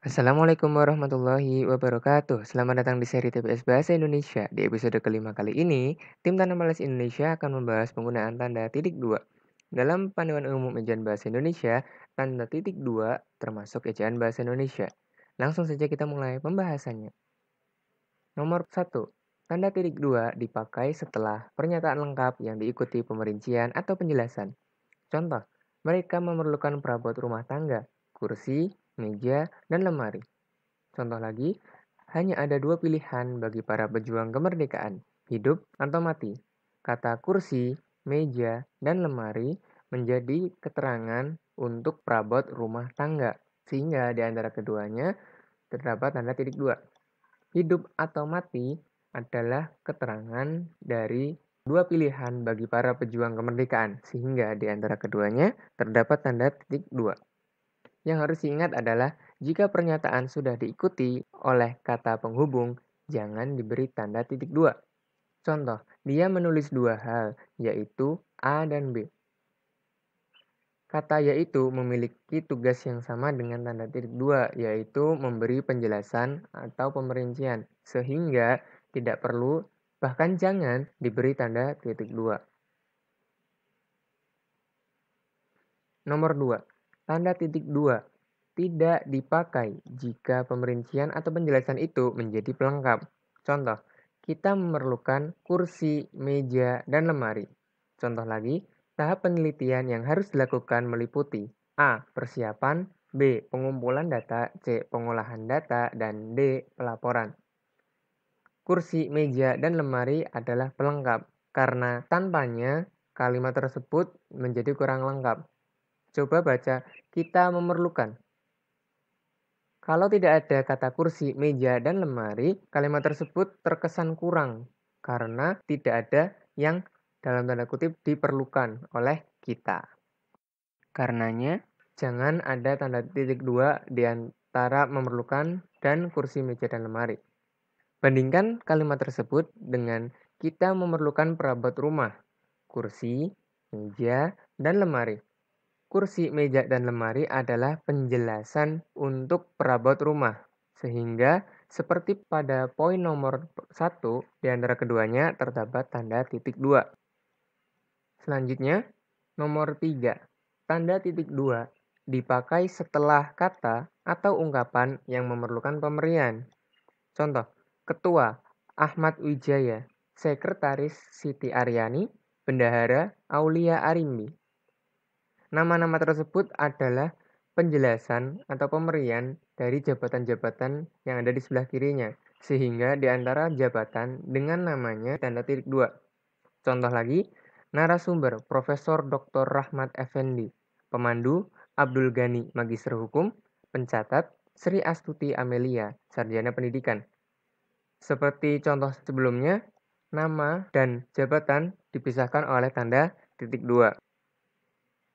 Assalamualaikum warahmatullahi wabarakatuh. Selamat datang di seri TPS Bahasa Indonesia. Di episode kelima kali ini, tim Tanda Malas Indonesia akan membahas penggunaan tanda titik dua. Dalam panduan umum ejaan bahasa Indonesia, tanda titik dua termasuk ejaan bahasa Indonesia. Langsung saja kita mulai pembahasannya. Nomor 1. Tanda titik dua dipakai setelah pernyataan lengkap yang diikuti pemerincian atau penjelasan. Contoh, mereka memerlukan perabot rumah tangga, kursi, meja, dan lemari. Contoh lagi, hanya ada dua pilihan bagi para pejuang kemerdekaan, hidup atau mati. Kata kursi, meja, dan lemari menjadi keterangan untuk perabot rumah tangga, sehingga di antara keduanya terdapat tanda titik dua. Hidup atau mati adalah keterangan dari dua pilihan bagi para pejuang kemerdekaan, sehingga di antara keduanya terdapat tanda titik dua. Yang harus diingat adalah jika pernyataan sudah diikuti oleh kata penghubung, jangan diberi tanda titik dua. Contoh, dia menulis dua hal, yaitu A dan B. Kata yaitu memiliki tugas yang sama dengan tanda titik dua, yaitu memberi penjelasan atau pemerincian, sehingga tidak perlu, bahkan jangan diberi tanda titik dua. Nomor 2. Tanda titik dua tidak dipakai jika pemerincian atau penjelasan itu menjadi pelengkap. Contoh, kita memerlukan kursi, meja, dan lemari. Contoh lagi, tahap penelitian yang harus dilakukan meliputi A. Persiapan, B. Pengumpulan data, C. Pengolahan data, dan D. Pelaporan. Kursi, meja, dan lemari adalah pelengkap, karena tanpanya kalimat tersebut menjadi kurang lengkap. Coba baca, kita memerlukan. Kalau tidak ada kata kursi, meja, dan lemari, kalimat tersebut terkesan kurang karena tidak ada yang dalam tanda kutip diperlukan oleh kita. Karenanya, jangan ada tanda titik dua di antara memerlukan dan kursi, meja, dan lemari. Bandingkan kalimat tersebut dengan kita memerlukan perabot rumah, kursi, meja, dan lemari. Kursi, meja, dan lemari adalah penjelasan untuk perabot rumah. Sehingga seperti pada poin nomor 1, di antara keduanya terdapat tanda titik 2. Selanjutnya, nomor 3. Tanda titik 2 dipakai setelah kata atau ungkapan yang memerlukan pemberian. Contoh, Ketua Ahmad Wijaya, Sekretaris Siti Aryani, Bendahara Aulia Arimbi. Nama-nama tersebut adalah penjelasan atau pemberian dari jabatan-jabatan yang ada di sebelah kirinya, sehingga di antara jabatan dengan namanya tanda titik dua. Contoh lagi, narasumber Profesor Dr. Rahmat Effendi, pemandu Abdul Ghani, Magister Hukum, pencatat Sri Astuti Amelia, Sarjana Pendidikan. Seperti contoh sebelumnya, nama dan jabatan dipisahkan oleh tanda titik dua.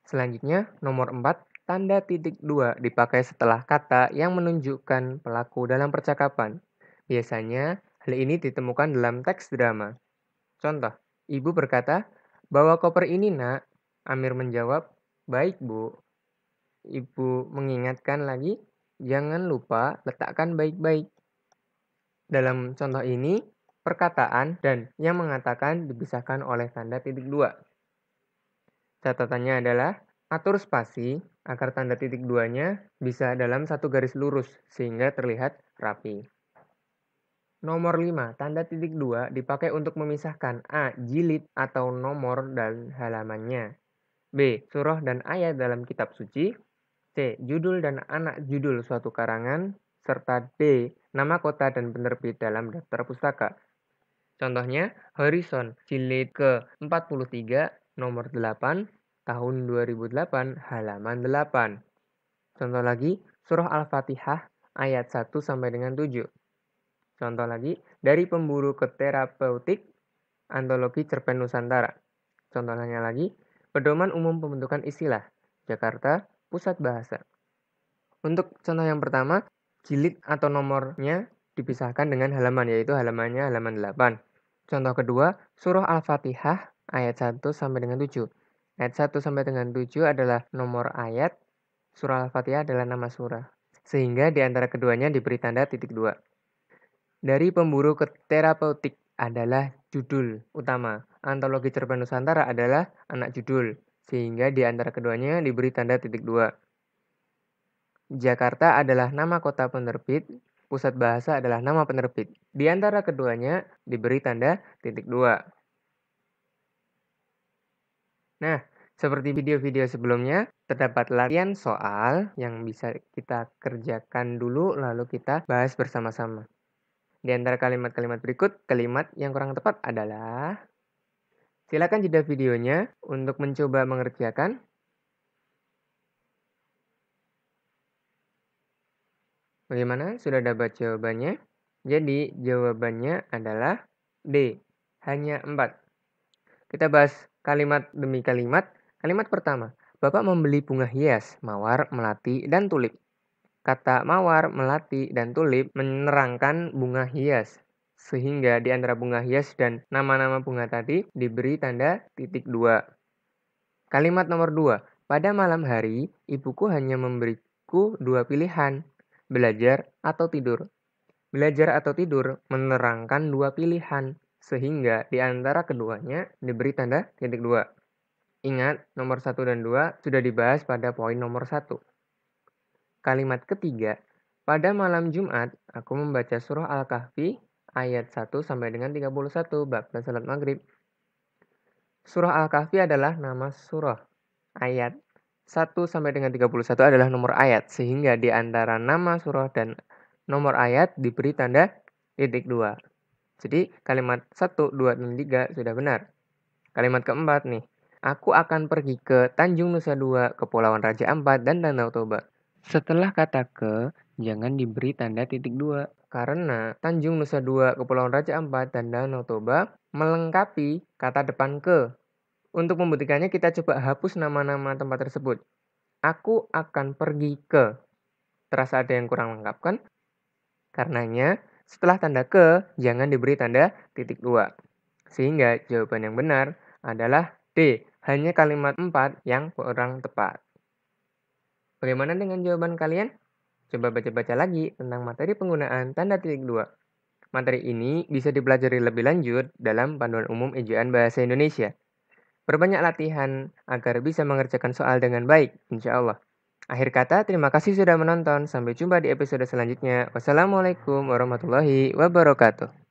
Selanjutnya, nomor 4, tanda titik dua dipakai setelah kata yang menunjukkan pelaku dalam percakapan. Biasanya, hal ini ditemukan dalam teks drama. Contoh, ibu berkata, "Bawa koper ini, nak." Amir menjawab, "Baik, Bu." Ibu mengingatkan lagi, "Jangan lupa letakkan baik-baik." Dalam contoh ini, perkataan dan yang mengatakan dipisahkan oleh tanda titik dua. Catatannya adalah atur spasi agar tanda titik duanya bisa dalam satu garis lurus sehingga terlihat rapi. Nomor 5, tanda titik dua dipakai untuk memisahkan A. Jilid atau nomor dan halamannya, B. Surah dan ayat dalam kitab suci, C. Judul dan anak judul suatu karangan, serta D. Nama kota dan penerbit dalam daftar pustaka. Contohnya, Horizon, jilid ke-43, nomor 8, tahun 2008, halaman 8. Contoh lagi, Surah Al-Fatihah, ayat 1 sampai dengan 7. Contoh lagi, Dari Pemburu ke Terapeutik, Antologi Cerpen Nusantara. Contohnya lagi, Pedoman Umum Pembentukan Istilah, Jakarta, Pusat Bahasa. Untuk contoh yang pertama, jilid atau nomornya dipisahkan dengan halaman, yaitu halamannya halaman 8. Contoh kedua, Surah Al-Fatihah ayat 1 sampai dengan 7. Ayat 1 sampai dengan 7 adalah nomor ayat, Surah Al-Fatihah adalah nama surah. sehingga di antara keduanya diberi tanda titik dua. Dari Pemburu ke Terapeutik adalah judul utama. Antologi Cerpen Nusantara adalah anak judul, sehingga di antara keduanya diberi tanda titik dua. Jakarta adalah nama kota penerbit, Pusat Bahasa adalah nama penerbit. Di antara keduanya diberi tanda titik dua. Nah, seperti video-video sebelumnya, terdapat latihan soal yang bisa kita kerjakan dulu lalu kita bahas bersama-sama. Di antara kalimat-kalimat berikut, kalimat yang kurang tepat adalah... Silakan jeda videonya untuk mencoba mengerjakan. Bagaimana? Sudah dapat jawabannya? Jadi, jawabannya adalah D. Hanya 4. Kita bahas kalimat demi kalimat. Kalimat pertama, Bapak membeli bunga hias, mawar, melati, dan tulip. Kata mawar, melati, dan tulip menerangkan bunga hias. Sehingga di antara bunga hias dan nama-nama bunga tadi diberi tanda titik dua. Kalimat nomor 2, pada malam hari, ibuku hanya memberiku 2 pilihan, belajar atau tidur. Belajar atau tidur menerangkan 2 pilihan, sehingga di antara keduanya diberi tanda titik 2. Ingat, nomor 1 dan 2 sudah dibahas pada poin nomor 1. Kalimat ketiga, pada malam Jumat, aku membaca surah Al-Kahfi ayat 1 sampai dengan 31 bab salat maghrib. Surah Al-Kahfi adalah nama surah. Ayat 1 sampai dengan 31 adalah nomor ayat, sehingga di antara nama surah dan nomor ayat diberi tanda titik 2. Jadi kalimat 1, 2, dan 3 sudah benar. Kalimat keempat nih, aku akan pergi ke Tanjung Nusa Dua, Kepulauan Raja Ampat, dan Danau Toba. Setelah kata ke, jangan diberi tanda titik 2. Karena Tanjung Nusa Dua, Kepulauan Raja Ampat, dan Danau Toba melengkapi kata depan ke. Untuk membuktikannya kita coba hapus nama-nama tempat tersebut. Aku akan pergi ke. Terasa ada yang kurang lengkap kan? Karenanya setelah tanda ke, jangan diberi tanda titik 2. Sehingga jawaban yang benar adalah D. Hanya kalimat 4 yang kurang tepat. Bagaimana dengan jawaban kalian? Coba baca-baca lagi tentang materi penggunaan tanda titik 2. Materi ini bisa dipelajari lebih lanjut dalam Panduan Umum Ejaan Bahasa Indonesia. Perbanyak latihan agar bisa mengerjakan soal dengan baik, insya Allah. Akhir kata, terima kasih sudah menonton. Sampai jumpa di episode selanjutnya. Wassalamualaikum warahmatullahi wabarakatuh.